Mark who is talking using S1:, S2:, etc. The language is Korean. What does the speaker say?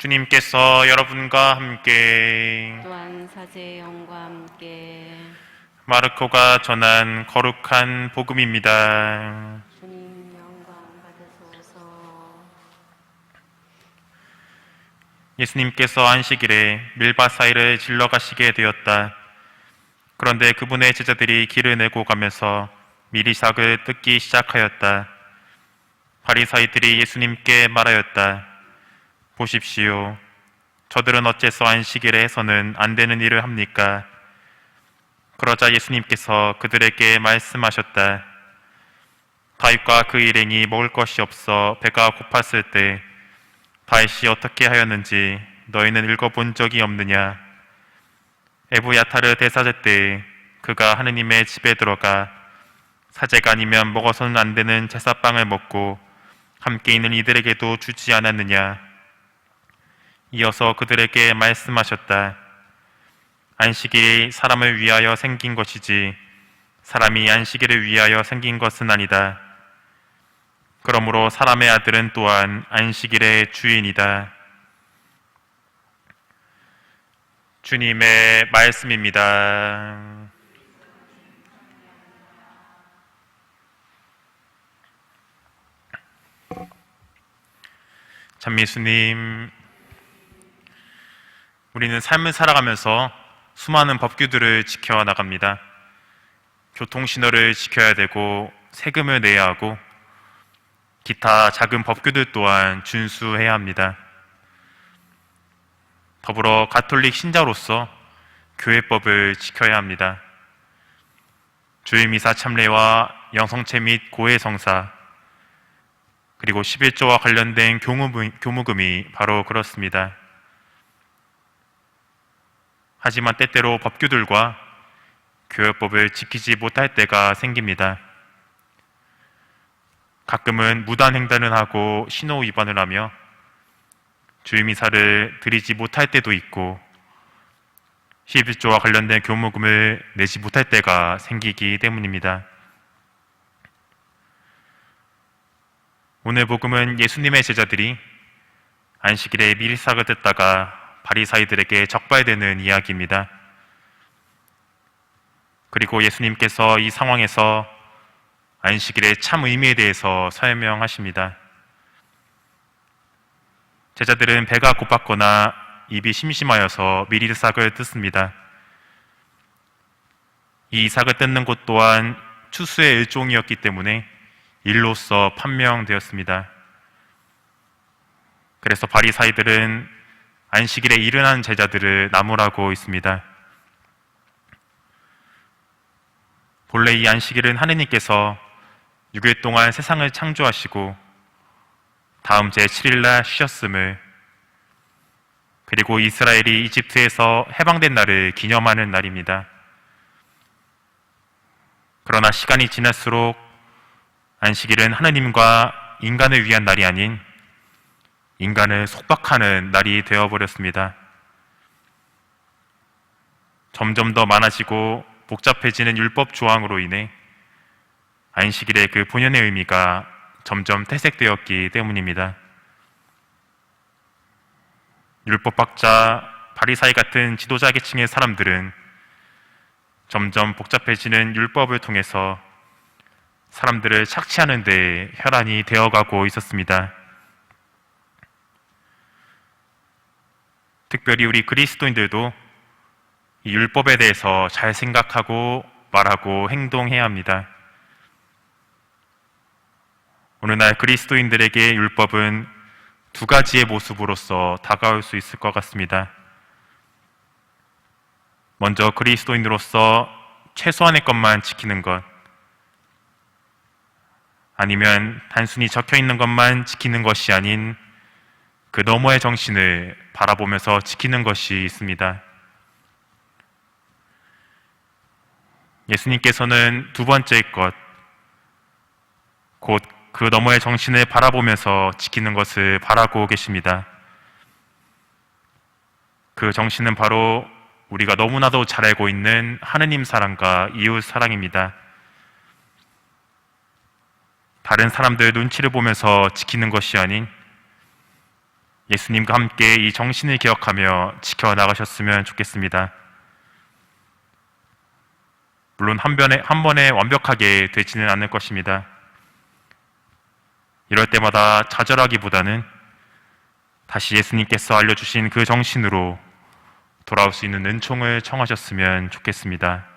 S1: 주님께서 여러분과 함께
S2: 또한 사제의 영과 함께
S1: 마르코가 전한 거룩한 복음입니다.
S2: 주님 영광 받으소서.
S1: 예수님께서 안식일에 밀밭사이를 질러 가시게 되었다. 그런데 그분의 제자들이 길을 내고 가면서 미리삭을 뜯기 시작하였다. 바리사이들이 예수님께 말하였다. 보십시오. 저들은 어째서 안식일에 해서는 안 되는 일을 합니까? 그러자 예수님께서 그들에게 말씀하셨다. 다윗과 그 일행이 먹을 것이 없어 배가 고팠을 때 다윗이 어떻게 하였는지 너희는 읽어본 적이 없느냐? 에브야타르 대사제 때 그가 하느님의 집에 들어가 사제가 아니면 먹어서는 안 되는 제사빵을 먹고 함께 있는 이들에게도 주지 않았느냐? 이어서 그들에게 말씀하셨다. 안식일이 사람을 위하여 생긴 것이지 사람이 안식일을 위하여 생긴 것은 아니다. 그러므로 사람의 아들은 또한 안식일의 주인이다. 주님의 말씀입니다. 찬미수님, 우리는 삶을 살아가면서 수많은 법규들을 지켜나갑니다. 교통신호를 지켜야 되고 세금을 내야 하고 기타 작은 법규들 또한 준수해야 합니다. 더불어 가톨릭 신자로서 교회법을 지켜야 합니다. 주일미사 참례와 영성체 및 고해성사 그리고 11조와 관련된 교무금이 바로 그렇습니다. 하지만 때때로 법규들과 교회법을 지키지 못할 때가 생깁니다. 가끔은 무단횡단을 하고 신호 위반을 하며 주일미사를 드리지 못할 때도 있고 11조와 관련된 교무금을 내지 못할 때가 생기기 때문입니다. 오늘 복음은 예수님의 제자들이 안식일에 미리삭을 뜯다가 바리사이들에게 적발되는 이야기입니다. 그리고 예수님께서 이 상황에서 안식일의 참 의미에 대해서 설명하십니다. 제자들은 배가 고팠거나 입이 심심하여서 미리삭을 뜯습니다. 이 삭을 뜯는 것 또한 추수의 일종이었기 때문에 일로서 판명되었습니다. 그래서 바리사이들은 안식일에 일어난 제자들을 나무라고 있습니다. 본래 이 안식일은 하느님께서 6일 동안 세상을 창조하시고 다음 제7일날 쉬셨음을, 그리고 이스라엘이 이집트에서 해방된 날을 기념하는 날입니다. 그러나 시간이 지날수록 안식일은 하느님과 인간을 위한 날이 아닌 인간을 속박하는 날이 되어버렸습니다. 점점 더 많아지고 복잡해지는 율법 조항으로 인해 안식일의 그 본연의 의미가 점점 퇴색되었기 때문입니다. 율법학자, 바리사이 같은 지도자 계층의 사람들은 점점 복잡해지는 율법을 통해서 사람들을 착취하는 데 혈안이 되어가고 있었습니다. 특별히 우리 그리스도인들도 이 율법에 대해서 잘 생각하고 말하고 행동해야 합니다. 오늘날 그리스도인들에게 율법은 두 가지의 모습으로서 다가올 수 있을 것 같습니다. 먼저 그리스도인으로서 최소한의 것만 지키는 것, 아니면 단순히 적혀 있는 것만 지키는 것이 아닌 그 너머의 정신을 바라보면서 지키는 것이 있습니다. 예수님께서는 두 번째 것, 곧 그 너머의 정신을 바라보면서 지키는 것을 바라고 계십니다. 그 정신은 바로 우리가 너무나도 잘 알고 있는 하느님 사랑과 이웃 사랑입니다. 다른 사람들 눈치를 보면서 지키는 것이 아닌 예수님과 함께 이 정신을 기억하며 지켜나가셨으면 좋겠습니다. 물론 한 번에 완벽하게 되지는 않을 것입니다. 이럴 때마다 좌절하기보다는 다시 예수님께서 알려주신 그 정신으로 돌아올 수 있는 은총을 청하셨으면 좋겠습니다.